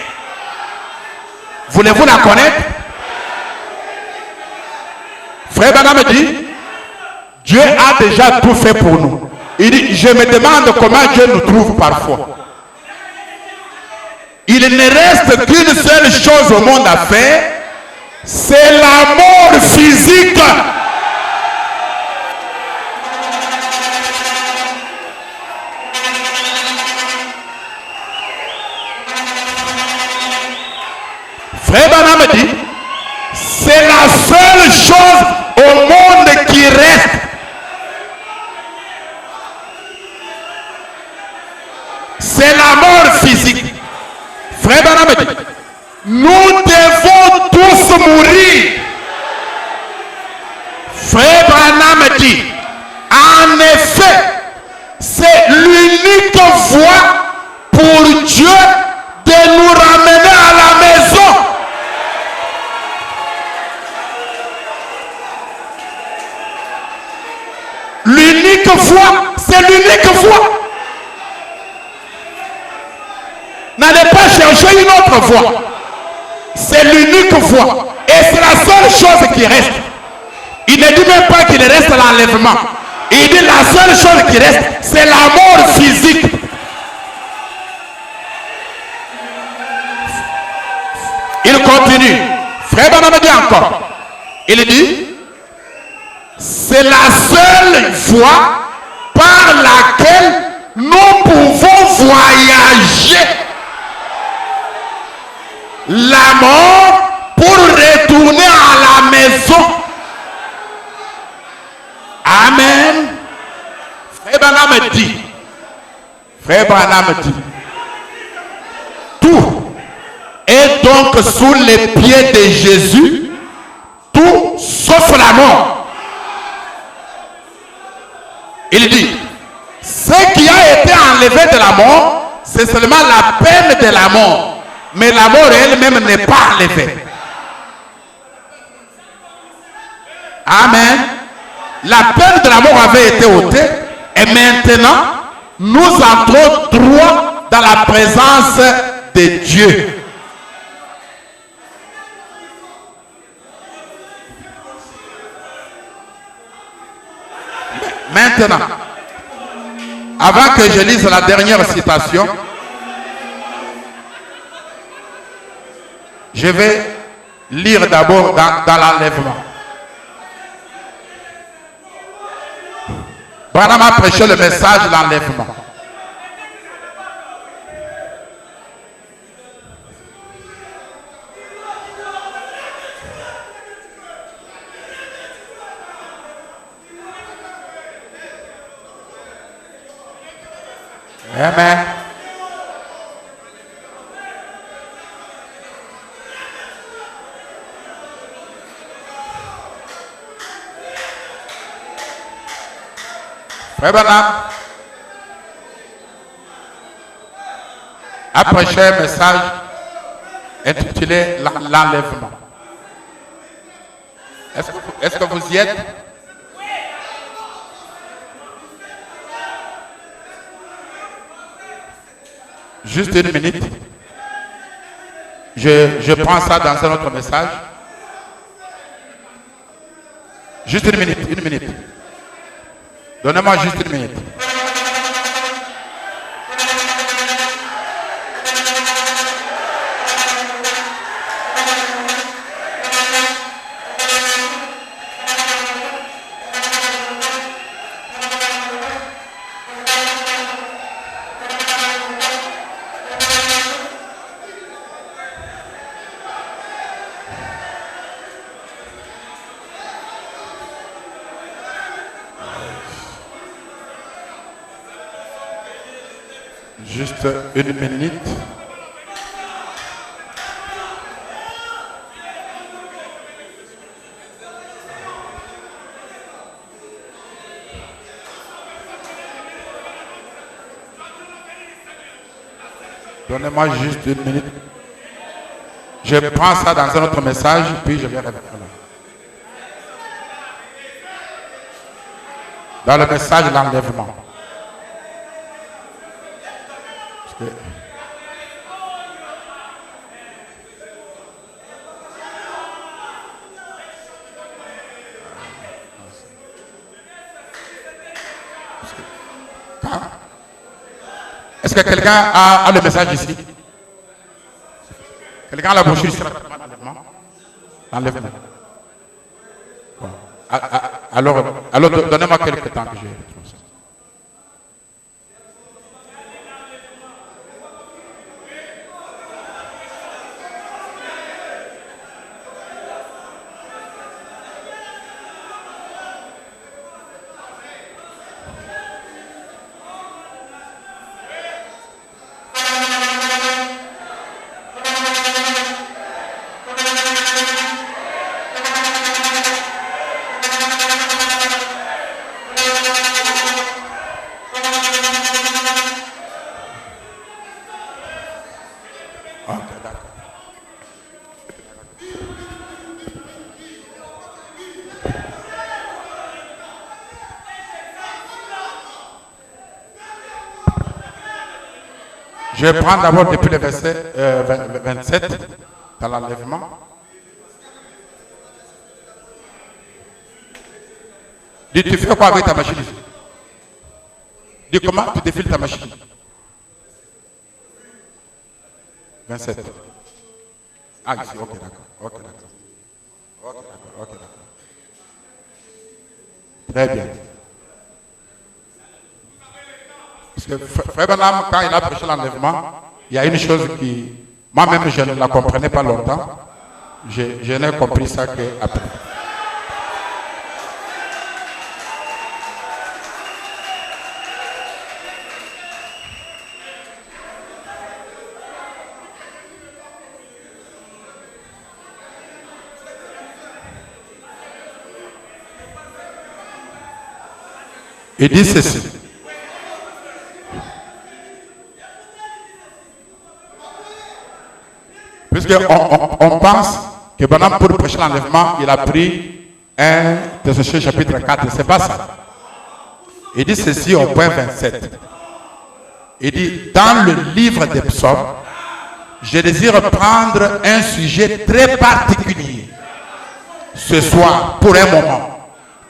B: Voulez-vous la connaître? Frère Branham dit, Dieu a déjà tout fait pour nous. Il dit, je me demande comment Dieu nous trouve parfois. Il ne reste qu'une seule chose au monde à faire, c'est la mort physique. Frère Branham dit, c'est la seule chose au monde qui reste. C'est la mort physique. Frère Branham dit, nous devons tous mourir. Frère Branham dit, en effet, c'est l'unique voie pour Dieu de nous ramener à la maison. L'unique voie, c'est l'unique voie. N'allez pas chercher une autre voie. C'est l'unique voie. Et c'est la seule chose qui reste. Il ne dit même pas qu'il reste l'enlèvement. Il dit la seule chose qui reste, c'est la mort physique. Il continue. Frère Branham dit encore. Il dit, c'est la seule voie par laquelle nous pouvons voyager la mort pour retourner à la maison. Amen. Frère Branham dit, tout est donc sous les pieds de Jésus, tout sauf la mort. Il dit, ce qui a été enlevé de la mort, c'est seulement la peine de la mort. Mais la mort elle-même n'est pas enlevée. Amen. La peine de la mort avait été ôtée. Et maintenant, nous entrons droit dans la présence de Dieu. Maintenant, avant que je lise la dernière citation, je vais lire d'abord dans l'enlèvement. Branham a prêché le message de l'enlèvement. Amen. Frère Branham a prêché un message intitulé l'enlèvement. Est-ce que vous y êtes? Juste une minute. Je prends ça dans un autre message. Juste une minute, une minute. Donnez-moi juste une minute. Juste une minute. Donnez-moi juste une minute. Je prends ça dans un autre message, puis je vais revenir là. Dans le message de l'enlèvement. Est-ce que quelqu'un a le message ici? Quelqu'un a la brochure ici? L'enlèvement. Bon. Alors donnez-moi quelques temps que je trouve ça. Je vais prendre d'abord depuis le verset 27 dans l'enlèvement. Dis, tu fais quoi avec ta machine ici? Dis, comment tu défiles ta machine? 27. Ah, ici, ok, d'accord. Ok, d'accord. Ok, d'accord. Très bien. Parce que Frère Branham, quand il a prêché l'enlèvement, il y a une chose qui, moi-même, je ne la comprenais pas longtemps. Je n'ai compris ça qu'après. Il dit ceci. Puisqu'on pense que Branham, pour prêcher l'enlèvement, il a pris 1 Thessaloniciens chapitre 4. C'est pas ça. Il dit ceci au point 27. Il dit, dans le livre des psaumes, je désire prendre un sujet très particulier. Ce soir, pour un moment.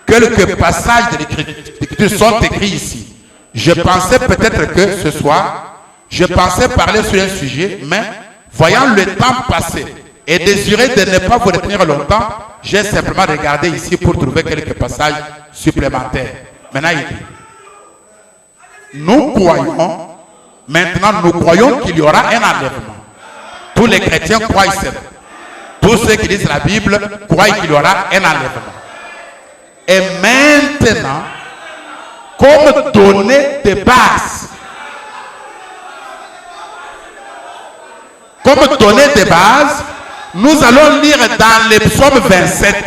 B: Quelques passages de l'Écriture sont écrits ici. Je pensais peut-être que ce soir, je pensais parler sur un sujet, mais voyant le temps passer et désiré de ne pas vous retenir longtemps, j'ai simplement regardé ici pour trouver quelques passages supplémentaires. Maintenant, il dit, nous croyons qu'il y aura un enlèvement. Tous les chrétiens croient cela. Tous ceux qui lisent la Bible croient qu'il y aura un enlèvement. Et maintenant, comme donner des bases, nous allons lire dans les psaumes 27,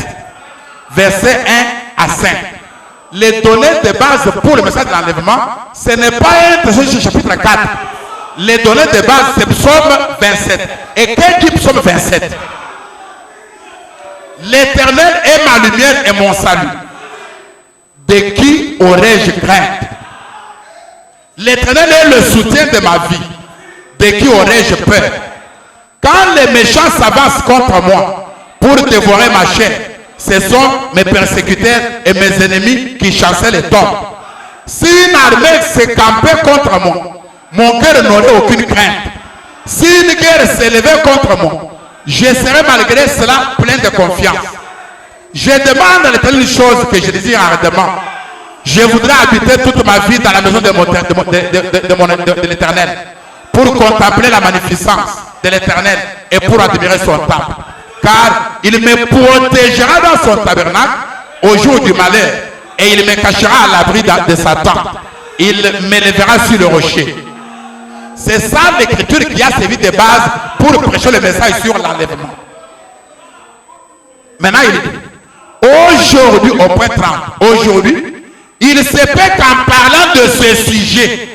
B: versets 1 à 5. Les données de base pour le message de l'enlèvement, ce n'est pas un Thessaloniciens chapitre 4. Les données de base, c'est psaume 27. Et qu'est-ce dit psaume 27? L'Éternel est ma lumière et mon salut. De qui aurais-je crainte? L'Éternel est le soutien de ma vie. de qui aurais-je peur? Quand les méchants s'avancent contre moi pour dévorer ma chair, ce sont mes persécuteurs et mes ennemis qui chassaient les tombes. Si une armée s'est campée contre moi, mon cœur n'aurait aucune crainte. Si une guerre s'élevait contre moi, je serais malgré cela plein de confiance. Je demande à l'Éternel une chose que je désire ardemment. Je voudrais habiter toute ma vie dans la maison de l'Éternel pour contempler la magnificence de l'Éternel et pour admirer son temple. Car il me protégera dans son tabernacle au jour du malheur et il me cachera à l'abri de sa tente. Il m'élèvera sur le rocher. C'est ça l'écriture qui a servi de base pour prêcher le message sur l'enlèvement. Maintenant, il dit, aujourd'hui, au point 30, aujourd'hui, il se peut qu'en parlant de ce sujet,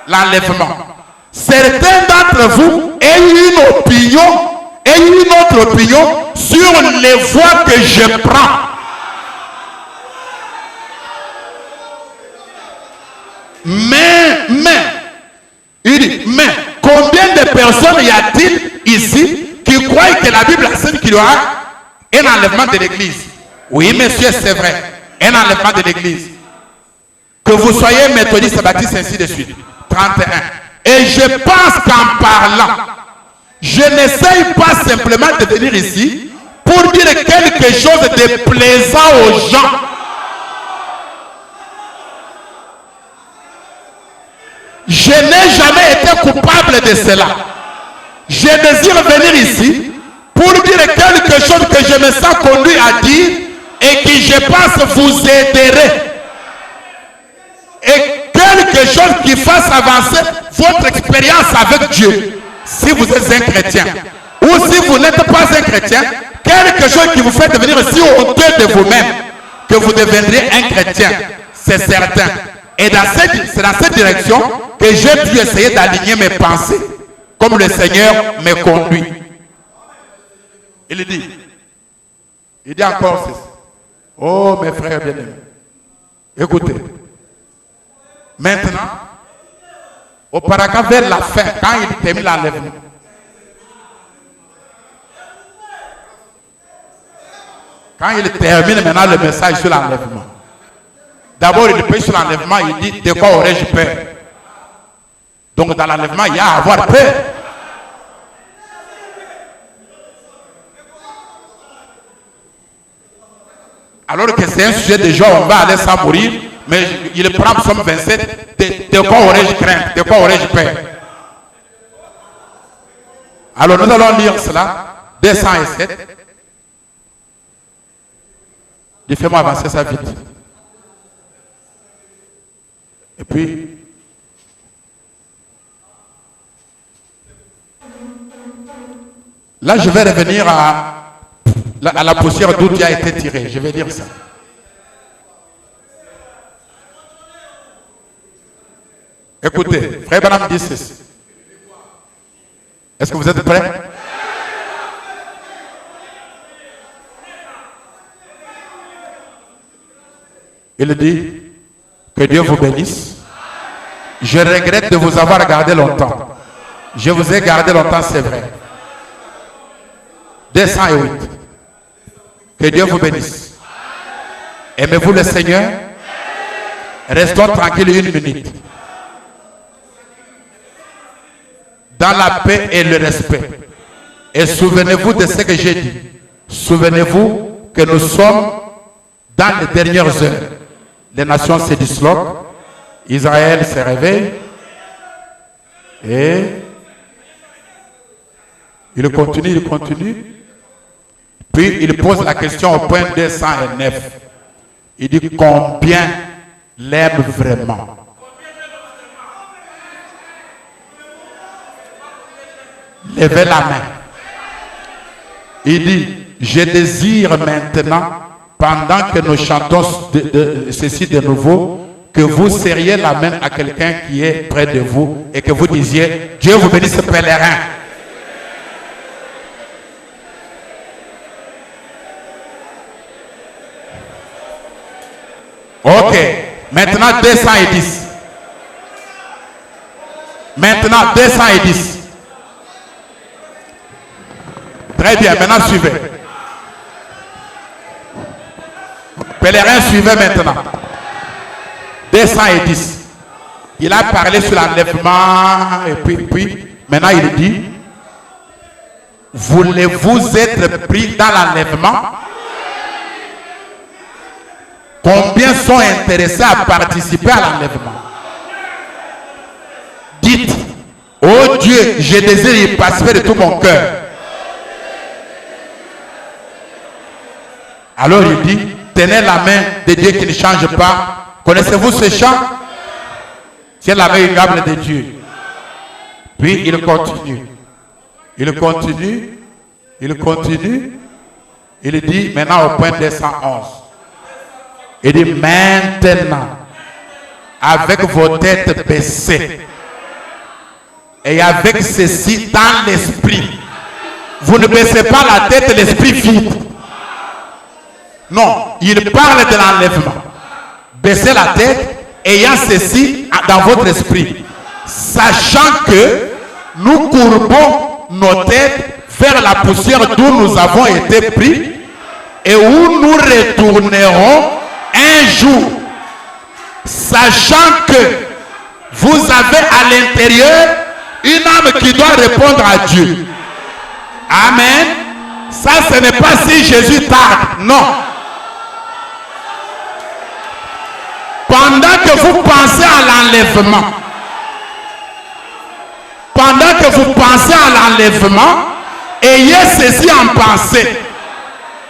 B: l'enlèvement, certains d'entre vous aient une opinion, aient une autre opinion sur les voies que je prends. Il dit, mais combien de personnes y a-t-il ici qui croient que la Bible enseigne qu'il y aura un enlèvement de l'église? Oui, monsieur, c'est vrai. Un enlèvement de l'église. Que vous soyez méthodiste, baptiste, ainsi de suite. 31. Et je pense qu'en parlant, je n'essaye pas simplement de venir ici pour dire quelque chose de plaisant aux gens. Je n'ai jamais été coupable de cela. Je désire venir ici pour dire quelque chose que je me sens conduit à dire et qui, je pense, vous aiderait. Et quelque chose qui fasse avancer votre expérience avec Dieu. Si vous êtes un chrétien ou si vous n'êtes pas un chrétien, quelque chose qui vous fait devenir si honteux de vous-même que vous deviendrez un chrétien, c'est certain. Et c'est dans cette direction que j'ai pu essayer d'aligner mes pensées comme le Seigneur me conduit. Il dit encore ceci. Oh mes frères bien-aimés, écoutez. Maintenant, auparavant vers la fin, quand il termine l'enlèvement, quand il termine maintenant le message sur l'enlèvement, d'abord il prie sur l'enlèvement, il dit de quoi aurais-je peur? Donc dans l'enlèvement, il y a à avoir peur. Alors que c'est un sujet de joie, on va aller sans mourir, mais il prend Psaume 27, de quoi aurais-je crainte, de quoi aurais-je peur? Alors nous allons lire cela, 207. Fais-moi avancer ça vite. Et puis, là je vais revenir à la poussière d'où tu as été tiré. Je vais dire ça. Écoutez, frère Branham dit ceci. Est-ce que vous êtes prêts? Il dit que Dieu vous bénisse. Je regrette de vous avoir gardé longtemps. Je vous ai gardé longtemps, c'est vrai. 208. Que Dieu vous bénisse. Aimez-vous le Seigneur? Restons tranquilles une minute. Dans la paix et le respect. Et souvenez-vous de ce que j'ai dit. Souvenez-vous que nous sommes dans les dernières heures. Les nations se disloquent. Israël se réveille. Et il continue. Puis il pose la question au point 209. Il dit combien l'aime vraiment. Levez la main. Il dit, je désire maintenant, pendant que nous chantons ceci de nouveau, que vous serriez la main à quelqu'un qui est près de vous et que vous disiez, Dieu vous bénisse pèlerin. Ok, maintenant 210. Maintenant 210. Très bien, maintenant suivez. Pèlerin, suivez maintenant. 210. Il a parlé sur l'enlèvement et puis maintenant il dit, voulez-vous être pris dans l'enlèvement? Combien sont intéressés à participer à l'enlèvement? Dites, oh Dieu, je désire y participer de tout mon cœur. Alors il dit, tenez la main de Dieu qui ne change pas. Connaissez-vous ce chant? C'est la main immuable de Dieu. Puis il continue. Il continue. Il continue. Il dit maintenant au point 211. Il dit maintenant, avec vos têtes baissées et avec ceci dans l'esprit. Vous ne baissez pas la tête, l'esprit vide. Non, il parle de l'enlèvement. Baissez la tête, ayant ceci dans votre esprit, sachant que nous courbons nos têtes vers la poussière d'où nous avons été pris et où nous retournerons un jour, sachant que vous avez à l'intérieur une âme qui doit répondre à Dieu. Amen. Ça, ce n'est pas si Jésus tarde, non. Pendant que vous pensez à l'enlèvement, pendant que vous pensez à l'enlèvement, ayez ceci en pensée.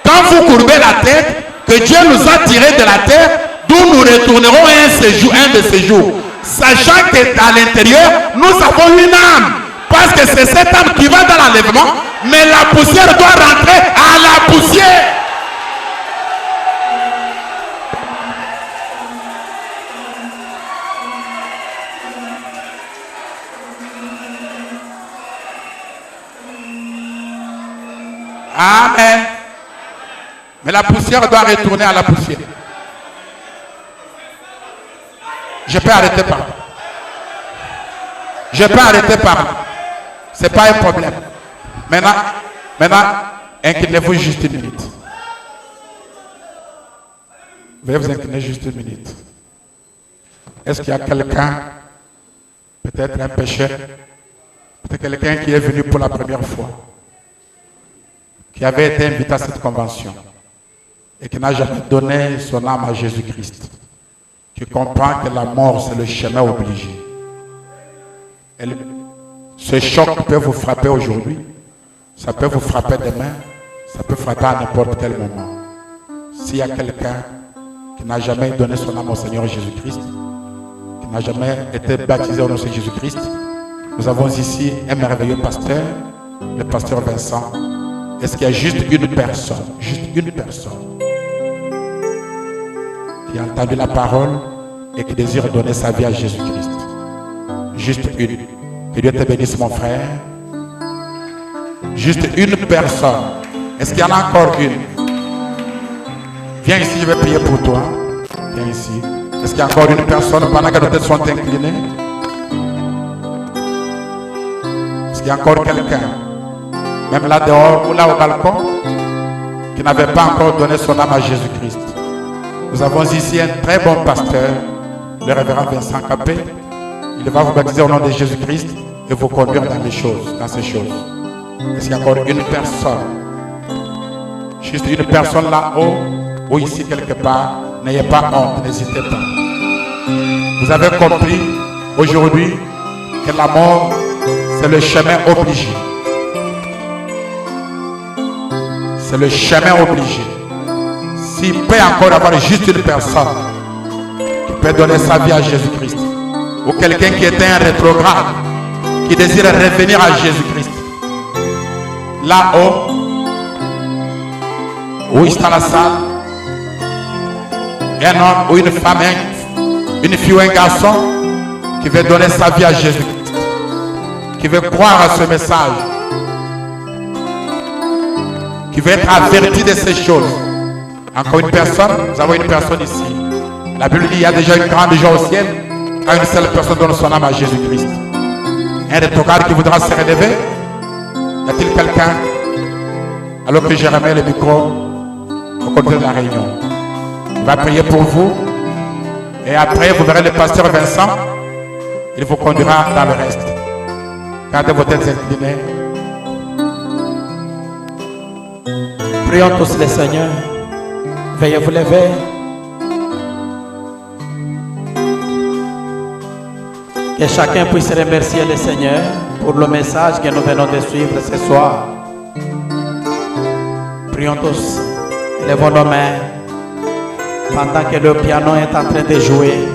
B: Quand vous courbez la tête, que Dieu nous a tirés de la terre, d'où nous retournerons un de ces jours. Sachant qu'à l'intérieur, nous avons une âme. Parce que c'est cette âme qui va dans l'enlèvement, mais la poussière doit rentrer à la poussière. Amen. Mais la poussière doit retourner à la poussière. Je peux arrêter par là. Je peux arrêter par là. Ce n'est pas un problème. Maintenant, inclinez-vous juste une minute. Veuillez vous incliner juste une minute. Est-ce qu'il y a quelqu'un, peut-être un pécheur, peut-être quelqu'un qui est venu pour la première fois, qui avait été invité à cette convention et qui n'a jamais donné son âme à Jésus-Christ, qui comprend que la mort c'est le chemin obligé. Ce choc peut vous frapper aujourd'hui, ça peut vous frapper demain, ça peut frapper à n'importe quel moment. S'il y a quelqu'un qui n'a jamais donné son âme au Seigneur Jésus-Christ, qui n'a jamais été baptisé au nom de Jésus-Christ, nous avons ici un merveilleux pasteur, le pasteur Vincent. Est-ce qu'il y a juste une personne qui a entendu la parole et qui désire donner sa vie à Jésus-Christ? Juste une. Que Dieu te bénisse, mon frère. Juste une personne. Est-ce qu'il y en a encore une? Viens ici, je vais prier pour toi. Viens ici. Est-ce qu'il y a encore une personne pendant que nos têtes sont inclinées? Est-ce qu'il y a encore quelqu'un, même là dehors ou là au balcon, qui n'avait pas encore donné son âme à Jésus-Christ? Nous avons ici un très bon pasteur, le révérend Vincent Capé. Il va vous baptiser au nom de Jésus-Christ et vous conduire dans les choses, dans ces choses. Est-ce qu'il y a encore une personne? Juste une personne là-haut ou ici quelque part? N'ayez pas honte, n'hésitez pas. Vous avez compris aujourd'hui que la mort, c'est le chemin obligé. C'est le chemin obligé. S'il peut encore avoir juste une personne qui peut donner sa vie à Jésus-Christ, ou quelqu'un qui était un rétrograde, qui désire revenir à Jésus-Christ, là-haut, où il est dans la salle, un homme ou une femme, une fille ou un garçon qui veut donner sa vie à Jésus-Christ, qui veut croire à ce message, qui veut être averti de ces choses. Encore une personne, nous avons une personne ici. La Bible dit qu'il y a déjà une grande joie au ciel quand une seule personne donne son âme à Jésus-Christ. Un rétrograde qui voudra se relever? Y a-t-il quelqu'un? alors que je remets le micro au côté de la réunion. Il va prier pour vous. Et après, vous verrez le pasteur Vincent. Il vous conduira dans le reste. Gardez vos têtes inclinées.
A: Prions tous le Seigneur. Veuillez vous lever. Que chacun puisse remercier le Seigneur pour le message que nous venons de suivre ce soir. Prions tous. Levons nos mains pendant que le piano est en train de jouer.